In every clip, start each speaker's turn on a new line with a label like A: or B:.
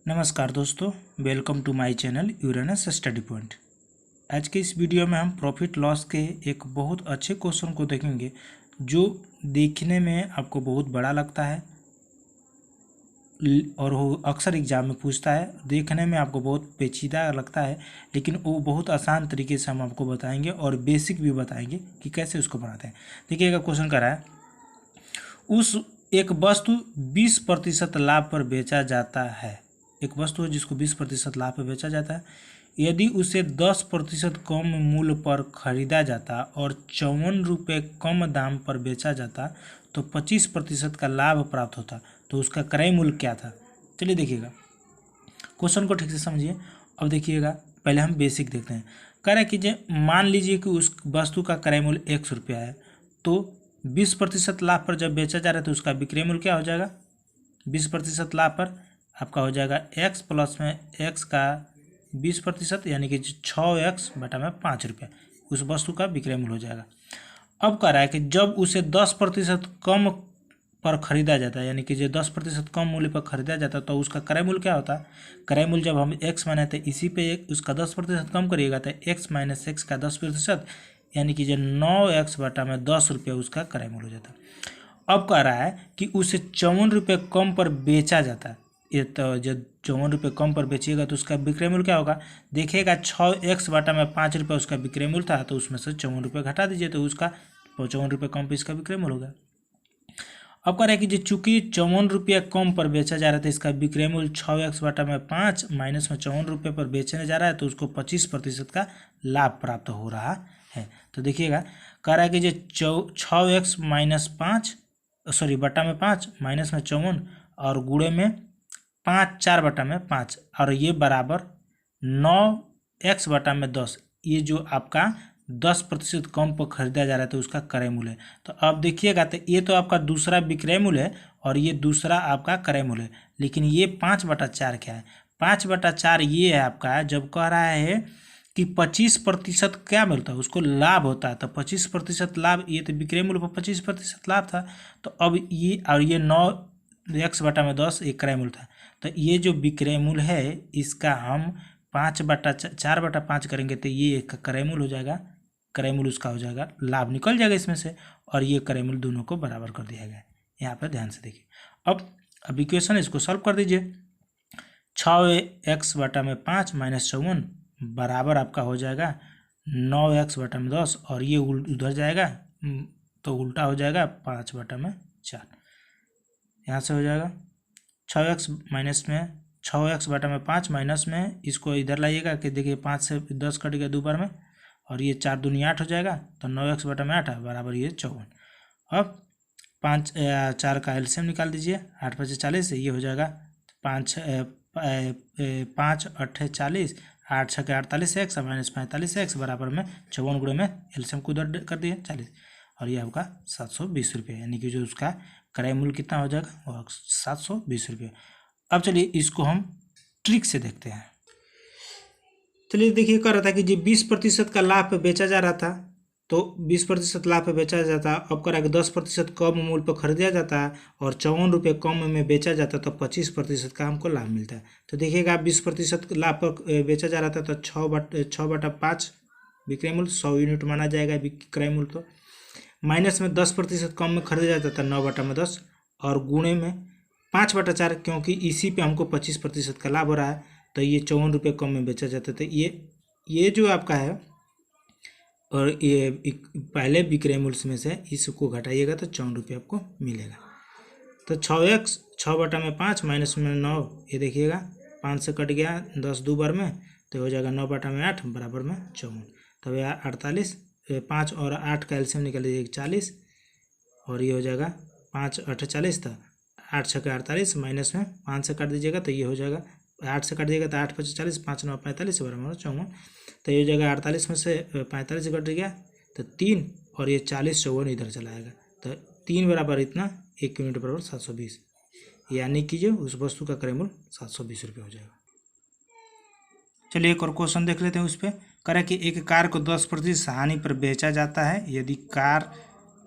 A: नमस्कार दोस्तों, welcome to my channel Uranus study point. आज के इस वीडियो में हम प्रॉफिट लॉस के एक बहुत अच्छे क्वेश्चन को देखेंगे जो देखने में आपको बहुत बड़ा लगता है और वो अक्सर एग्जाम में पूछता है। देखने में आपको बहुत पेचीदा लगता है, लेकिन वो बहुत आसान तरीके से हम आपको बताएंगे और बेसिक भी बताएंगे कि कैसे उसको बनाते हैं। देखिएगा, क्वेश्चन कर रहा है, उस एक वस्तु 20% लाभ पर बेचा जाता है। एक वस्तु है जिसको 20% लाभ पर बेचा जाता है। यदि उसे 10% कम मूल्य पर खरीदा जाता और 54 रुपये कम दाम पर बेचा जाता तो 25% का लाभ प्राप्त होता, तो उसका क्रय मूल्य क्या था। चलिए देखिएगा, क्वेश्चन को ठीक से समझिए। अब देखिएगा, पहले हम बेसिक देखते हैं। कह रहा कीजिए, मान लीजिए कि उस वस्तु का क्रय मूल्य 100 रुपया है, तो 20% लाभ पर जब बेचा जा रहा है तो उसका विक्रय मूल्य क्या हो जाएगा। 20% लाभ पर आपका हो जाएगा x प्लस में x का 20% यानी कि 6x बटा में 5 रुपये, उस वस्तु का विक्रय मूल्य हो जाएगा। अब कह रहा है कि जब उसे 10% कम पर खरीदा जाता है, यानी कि जो 10% कम मूल्य पर खरीदा जाता है तो उसका क्रय मूल्य क्या होता है। क्रय मूल्य जब हम x माने थे, इसी पे उसका 10% कम करिएगा तो x माइनस एक्स का 10%, यानी कि जो 9x बटा में 10 रुपये उसका क्रय मूल्य हो जाता है। अब कह रहा है कि उसे 54 रुपये कम पर बेचा जाता है। ये तो जब 54 रुपये कम पर बेचिएगा तो उसका विक्रय मूल्य क्या होगा। देखिएगा, 6x बटा में 5 रुपये उसका विक्रय मूल्य था, तो उसमें से 54 रुपये घटा दीजिए तो उसका 55 रुपये कम पर इसका विक्रय मूल्य होगा। अब कह रहा है कि जो चूंकि 54 रुपये कम पर बेचा जा रहा था, इसका विक्रय मूल्य 6x बटा में 5 माइनस में 54 रुपये पर बेचने जा रहा है, तो उसको 25% का लाभ प्राप्त हो रहा है। तो देखिएगा, कह रहा है कि जो 6x माइनस 5 बटा में 5 माइनस में 54 और गुणे में 5 4 बटा में 5 और ये बराबर 9x बटा में 10। ये जो आपका 10% कम पर खरीदा जा रहा है तो उसका क्रय मूल्य है। तो अब देखिएगा, तो ये तो आपका दूसरा विक्रय मूल्य है और ये दूसरा आपका क्रय मूल्य है, लेकिन ये 5/4 क्या है। 5/4 ये है आपका, जब कह रहा है कि 25% क्या मिलता है, उसको लाभ होता है, तो 25% लाभ, ये तो विक्रय मूल्य पर 25% लाभ था। तो अब ये और ये 9x बटा में 10 एक क्रय मूल्य था, तो ये जो विक्रय मूल्य है इसका हम 4/5 करेंगे तो ये एक क्रय मूल्य हो जाएगा। क्रय मूल्य उसका हो जाएगा, लाभ निकल जाएगा इसमें से, और ये क्रय मूल्य दोनों को बराबर कर दिया गया है। यहाँ पर ध्यान से देखिए। अब इक्वेशन इसको सॉल्व कर दीजिए। 6x बटा में 5 माइनस 54 बराबर आपका हो जाएगा 9x बटा में 10, और ये उधर जाएगा तो उल्टा हो जाएगा 5 बटा में 4। यहाँ से हो जाएगा 6x माइनस में 6x बटा में 5 माइनस में इसको इधर लाइएगा कि देखिए 5 से 10 कट गया 2 बार में, और ये 4 दूनी 8 हो जाएगा, तो 9x बटा में 8 है बराबर ये 54। अब 5 4 का एलसीएम निकाल दीजिए, 8 5 40, ये हो जाएगा 5 5 8 40, 8 6 48x माइनस 45x बराबर में 54 गुणे में एलसीएम को उधर कर दिए 40, और ये आपका 720 रुपये, यानी कि जो उसका क्रय मूल्य कितना हो जाएगा वो 720 रुपये। अब चलिए इसको हम ट्रिक से देखते हैं। चलिए देखिए, कर रहा था कि जी 20% का लाभ पे बेचा जा रहा था, तो 20% लाभ पे बेचा जाता। अब करा कि 10% कम मूल्य पर खरीदा जाता है और 54 रुपये कम में बेचा जाता, तो 25% का हमको लाभ मिलता है। तो देखिएगा, 20% लाभ पर बेचा जा रहा था तो 6/5 विक्रय मूल्य 100 यूनिट माना जाएगा विक्रय मूल्य। तो माइनस में 10% कम में खरीदा जाता था 9 बटा में 10, और गुणे में 5/4, क्योंकि इसी पे हमको 25% का लाभ हो रहा है, तो ये 54 रुपये कम में बेचा जाता था। ये जो आपका है, और ये पहले विक्रय मूल्य में से इसको घटाइएगा तो 54 रुपये आपको मिलेगा। तो 6x 6 बटा में 5 माइनस में 9, ये देखिएगा 5 से कट गया 10 2 बार में, तो हो जाएगा 9 बटा में 8 बराबर में 54। तब यह 48, 5 और 8 का एलसीएम निकाल लीजिए 40, और ये हो जाएगा 5 8 40 था, 8 6 48 माइनस में 5 से काट दीजिएगा तो ये हो जाएगा 8 से काट दीजिएगा तो 8 5 40, 5 9 45 बराबर 54। तो ये हो जाएगा 48 में से 45 कट गया तो 3, और ये 40 54 इधर चला आएगा, तो 3 बराबर इतना 1 यूनिट बराबर 720, यानी कि जो उस वस्तु का क्रय मूल्य 720 रुपये हो जाएगा। चलिए एक और क्वेश्चन देख लेते हैं। उस पर करें कि एक कार को 10% हानि पर बेचा जाता है। यदि कार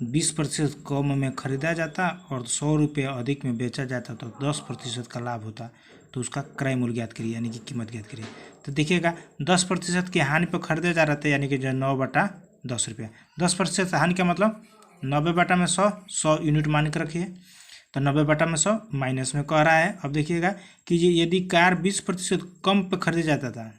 A: 20% कम में खरीदा जाता और 100 रुपये अधिक में बेचा जाता तो 10% का लाभ होता। तो उसका क्रय मूल्य ज्ञात करिए, यानी कि कीमत ज्ञात करिए। तो देखिएगा 10% की हानि पर खरीदे जा रहे थे, यानी कि जो 9/10 रुपया। 10% हानि का मतलब 90/100, 100 यूनिट मान के रखिए। तो 90/100 माइनस में कह रहा है। अब देखिएगा कि यदि कार 20% कम पे खरीदा जाता था,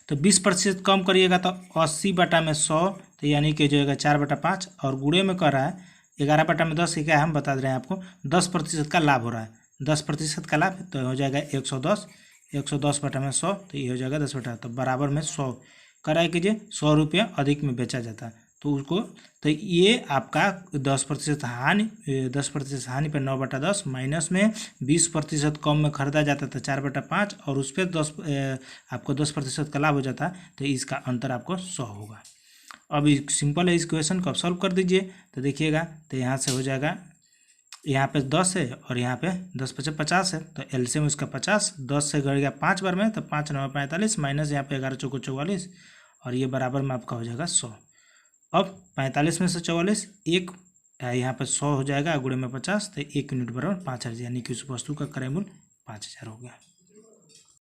A: तो 20% कम करिएगा तो 80/100, तो यानी कि जो है 4/5, और गुणे में कह रहा है 11/10। क्या हम बता दे रहे हैं आपको, 10% का लाभ हो रहा है। 10% का लाभ तो हो जाएगा 110, 110/100, तो ये हो जाएगा 10/, तो बराबर में 100 कराए कीजिए। 100 रुपये अधिक में बेचा जाता है तो उसको, तो ये आपका 10% हानि, 10% हानि पर 9/10 माइनस में 20% कम में खरीदा जाता था 4/5, और उस पर 10 आपको 10% का लाभ हो जाता है, तो इसका अंतर आपको 100 होगा। अब सिंपल है, इस क्वेश्चन को आप सॉल्व कर दीजिए। तो देखिएगा, तो यहाँ से हो जाएगा, यहाँ पे 10 है और यहाँ पे 10×50 है, तो एलसीएम उसका 50, 10 से घट गया 5 बार में, तो 5 9 45 माइनस यहाँ पे 11 चौको 44, और ये बराबर में आपका हो जाएगा 100। अब 45 में से 44, एक यहाँ पे 100 हो जाएगा, गुणे में 50, तो 1 यूनिट बराबर 5000, यानी कि उस वस्तु का क्रय मूल्य 5000 हो गया।